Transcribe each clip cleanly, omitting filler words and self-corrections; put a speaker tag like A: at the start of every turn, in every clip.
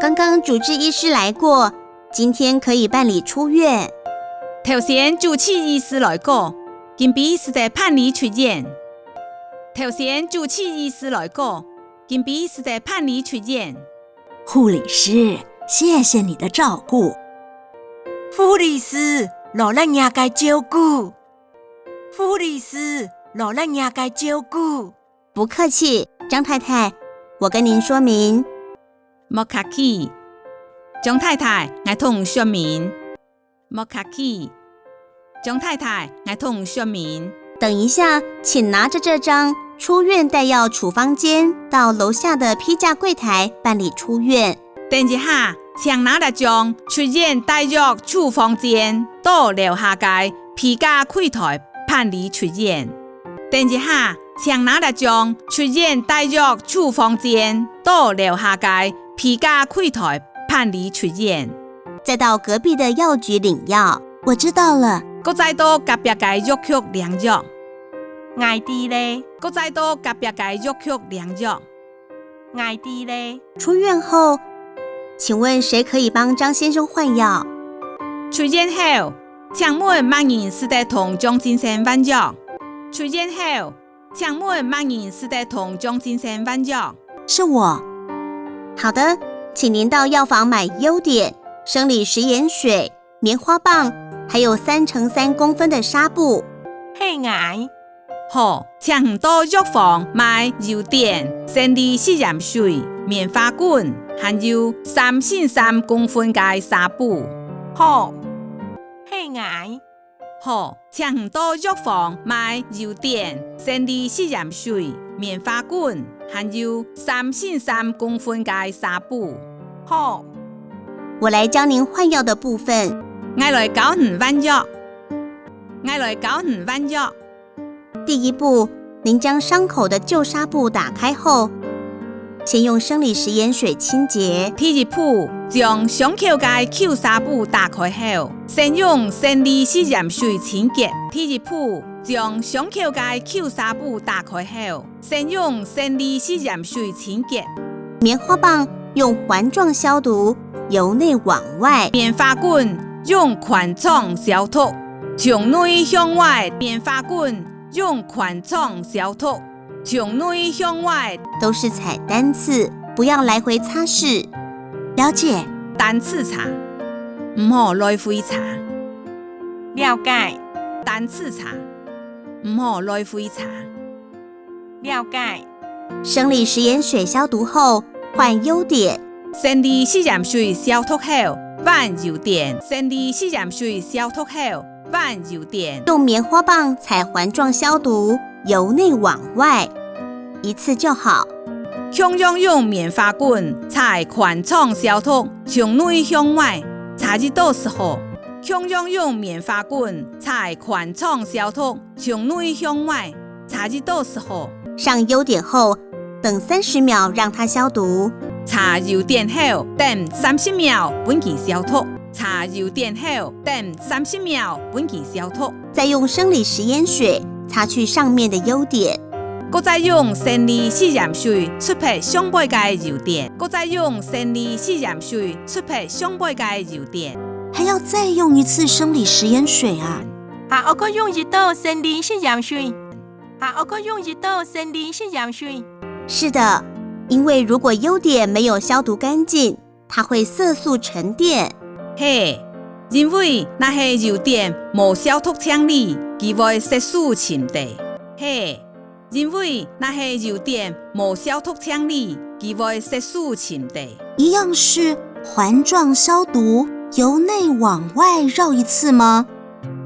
A: 刚刚主治医师来过，今天可以办理出院。
B: 头先主治医师来过，今比是在办理出院。头先主治医师来过，今比是在办理出院。
C: 护理师，谢谢你的照顾。
D: 护理师，老人也该照顾。护理师，老人也该照顾。
A: 不客气，张太太，我跟您说明。
B: 莫客气，张太太，我同说明。莫客气，张太太，我同说明。
A: 等一下，请拿着这张出院带药处方笺到楼下的批价柜台办理出院。
B: 等一下，请拿着张出院带药处方笺到楼下的批价柜台办理出院。等一下，请拿着张出院带药处方笺到楼下的批价柜台办理出院。
A: 再到隔壁的药局领药。
C: 我知道了。
B: 再到隔壁的药局领药。
D: 爱弟嘞，
B: 再到隔壁的药局领药。
D: 爱弟嘞。
A: 出院后，请问谁可以帮张先生换药？
B: 出院后，请问某人是在同张先生换药？出院后，请问某人是在同张先生换药？
C: 是我。
A: 好的，请您到药房买优碘、生理食盐水、棉花棒，还有3×3公分的纱布。
D: 嘿爱。
B: 好，请到药房买优碘、生理食盐水、棉花棍，还有3×3公分的纱布。
D: 好。嘿爱。
B: 好，请到药房买优碘、生理食盐水、棉花棍，还有3×3公分的纱布。
D: 好。
A: 我来教您换药的部分。
B: 我来教你换药。我来教你换药。
A: 第一步，您将伤口的旧纱布打开后，先用生理食盐水清洁。
B: 第二步，将伤口的旧纱布打开后，先用生理食盐水清洁。第二步，将伤口的旧纱布打开后，先用生理食盐水清洁。
A: 棉花棒用环状消毒，由内往外。
B: 棉花棍用宽敞消毒，从内向外。棉花棍用宽敞消毒，从内向外。
A: 都是踩单次，不要来回擦拭。
C: 了解。
B: 单次擦，唔好来回擦。
D: 了解。
B: 单次擦，唔好来回擦。
D: 了解。
A: 生理食盐水消毒后，换优碘。
B: 生理食盐水消毒后，换优碘。生理食盐水消毒后，换优碘。
A: 用棉花棒踩环状消毒，由内往外，一次就好。
B: 向上用棉花棍踩宽敞消毒，从内向外，擦至到时候。向上用棉花棍踩宽敞消毒，从内向外，擦至到时候。
A: 上优碘后，等30秒让它消毒。
B: 擦优碘后，等30秒本其消毒。擦优碘后，等30秒本其消毒。
A: 再用生理食盐水擦去上面的优碘。
B: 再用生理食盐水出撇上背的优碘。再用生理食盐水出撇上背的优碘。
C: 还要再用一次生理食盐水啊？
D: 我可用一道生理食盐水。我可用一道生理食盐水。
A: 是的，因为如果优碘没有消毒干净，它会色素沉淀。
B: 嘿，因为那些优碘无消毒清理，它会色素沉淀。嘿，因为那些优碘无消毒清理，它会色素沉淀。
C: 一样是环状消毒，由内往外绕一次吗？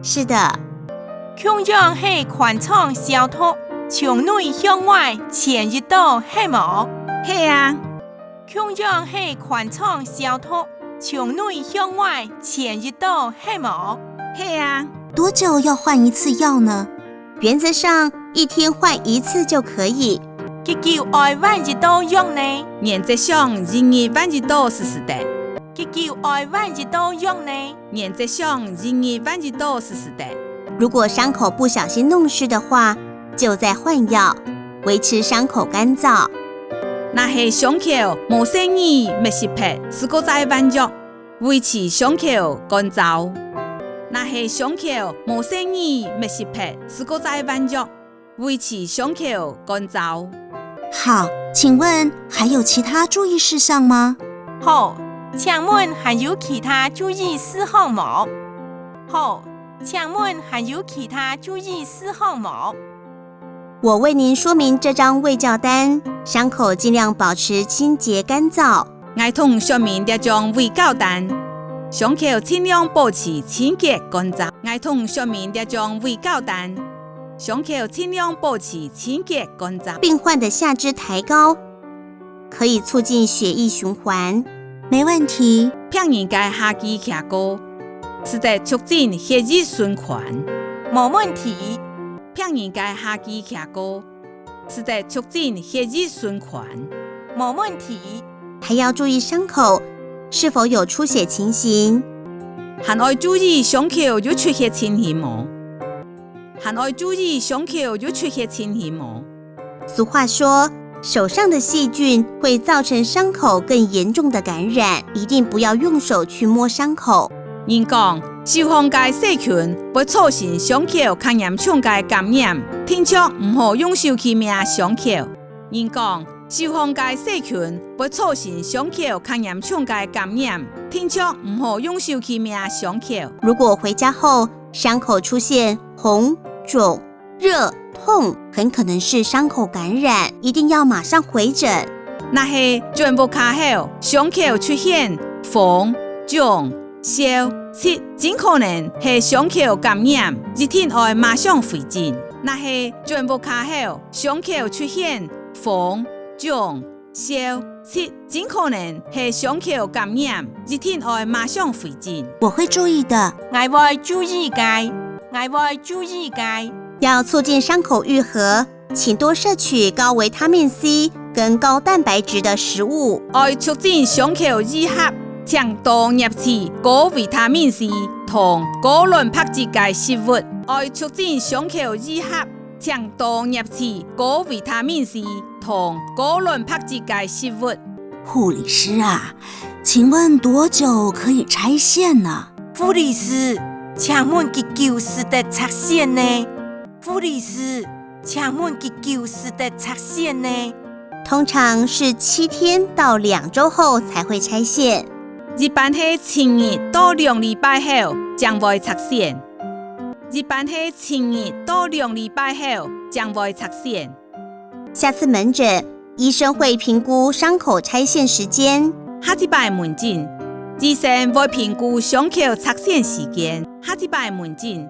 A: 是的。
D: 向上是宽敞消毒，从内向外前一道黑毛。
B: 嘿啊。
D: 向上是宽敞消毒，从内向外前一道黑毛。
B: 嘿啊。
C: 多久要换一次药呢？
A: 原则上1天换1次就可以。
D: 这叫爱换一道药呢？
B: 原则上1日换一道是的。
D: 这叫爱换一道药呢？
B: 原则上1日换一道是的。
A: 如果伤口不小心弄湿的话，就再换药，维持伤口干燥。
B: 若是伤口无生意密实皮，是个在弯药，维持伤口干燥。若是伤口无生意密实皮，是个在弯药，维持伤口干燥。
C: 好，请问还有其他注意事项吗？
D: 好，请问还有其他注意事项冇？好，请问还有其他注意事项冇？
A: 我为您说明这张卫教单，伤口尽量保持清洁干燥。
B: 儿童说明这张卫教单，伤口尽量保持清洁干燥。儿童说明这张卫教单，伤口尽量保持清洁干燥。
A: 病患的下肢抬高，可以促进血液循环。
C: 没问题。
B: 病人的下肢抬高，是在促进血液循环。
D: 冇问题。
B: 病人的下肢抬高，是在促进血液循环。
D: 冇问题。
A: 还要注意伤口是否有出血情形，
B: 还要注意伤口有出血情形无？还要注意伤口有出血情形无？
A: 俗话说，手上的细菌会造成伤口更严重的感染，一定不要用手去摸伤口。
B: 人讲，受风的细菌会造成伤口较严重的感染，听说唔好用手去摸伤口。人讲，受风的细菌会造成伤口较严重的感染，听说唔好用手去摸伤口。
A: 如果回家后伤口出现红、肿、热、痛，很可能是伤口感染，一定要马上回诊。
B: 若是全部卡后，伤口出现红、肿、烧、切，真可能是伤口感染，一定要马上回诊。若是全部卡后，伤口出现红、肿、烧、切，真可能是伤口感染，一定要马上回诊。
C: 我会注意的。
D: 我会注意嘅，我会注意嘅。
A: 要促进伤口愈合，请多摄取高维他命 C 跟高蛋白质的食物。
B: 要促进伤口愈合，请多摄取高维他命 C 同高卵白质嘅食物。要促进伤口愈合，请多摄取高维他命 C 同高卵白质嘅食物。
C: 护理师啊，请问多久可以拆线呢？
D: 护理师，请问几久是得拆线呢？护理师，请问几久是得拆线呢？
A: 通常是7天到2周后才会拆线。
B: 一般是7日到2礼拜后将会拆线。一般是7日到2礼拜后将会拆线。
A: 下次门诊，医生会评估伤口拆线时间。
B: 下一摆门诊，医生会评估伤口拆线时间。下一摆门诊，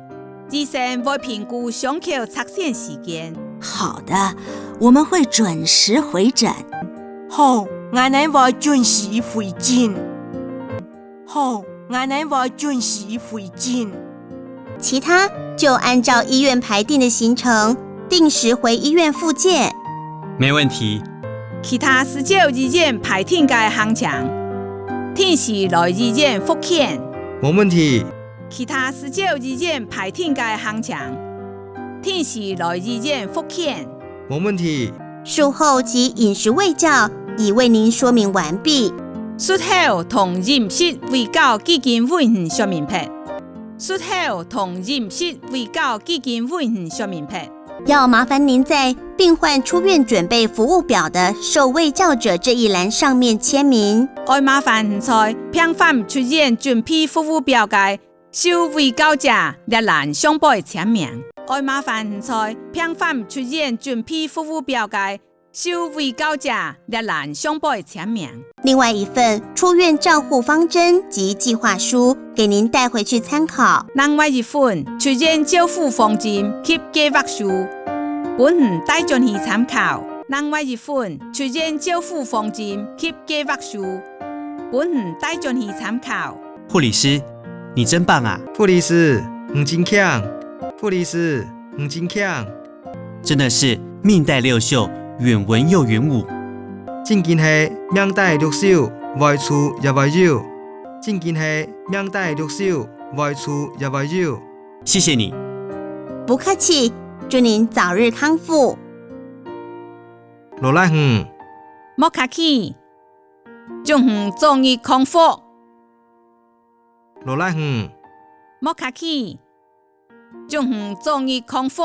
B: 医生会评估伤口拆线时间。
C: 好的，我们会准时回诊。
D: 好，我哋会准时回诊。好，我哋会准时回诊。
A: 其他就按照医院排定的行程，定时回医院复健。
E: 没问题。
B: 其他是照医院排定的行程，定时来医院复健。
F: 没问题。
B: 其他是照医院排定的行程，定时来医院复健。
F: 没问题。
A: 术后及饮食卫教已为您说明完毕。
B: 术后同饮食卫教基金会员说明片。术后同饮食卫教基金会员说明片。
A: 要麻烦您在病患出院准备服务表的受卫教者这一栏上面签名。
B: 要麻烦您在病患出院准备服务表的受卫教者列栏上背签名。要麻烦您在病患出院准备服务表的受卫教者列栏上背签名。
A: 另外一份出院照护方针及计划书给您带回去参考。
B: 另外一份出院照护方针及计划书，本人带进去参考。另外一份出院照护方针及计划书，本人带进去参考。
E: 护理师，你真棒啊！
F: 护理师，你真强！护理师，你真强！
E: 真的是命带6秀，远文又远武。
F: 正经是命带6秀，外出也外绕。正经是命带6秀，外出也外绕。
E: 谢谢你。
A: 不客气，祝您早日康复。
F: 罗赖远，
B: 莫卡去，将远综艺康复，
F: 落来远，
B: 莫卡去，将远综艺康复。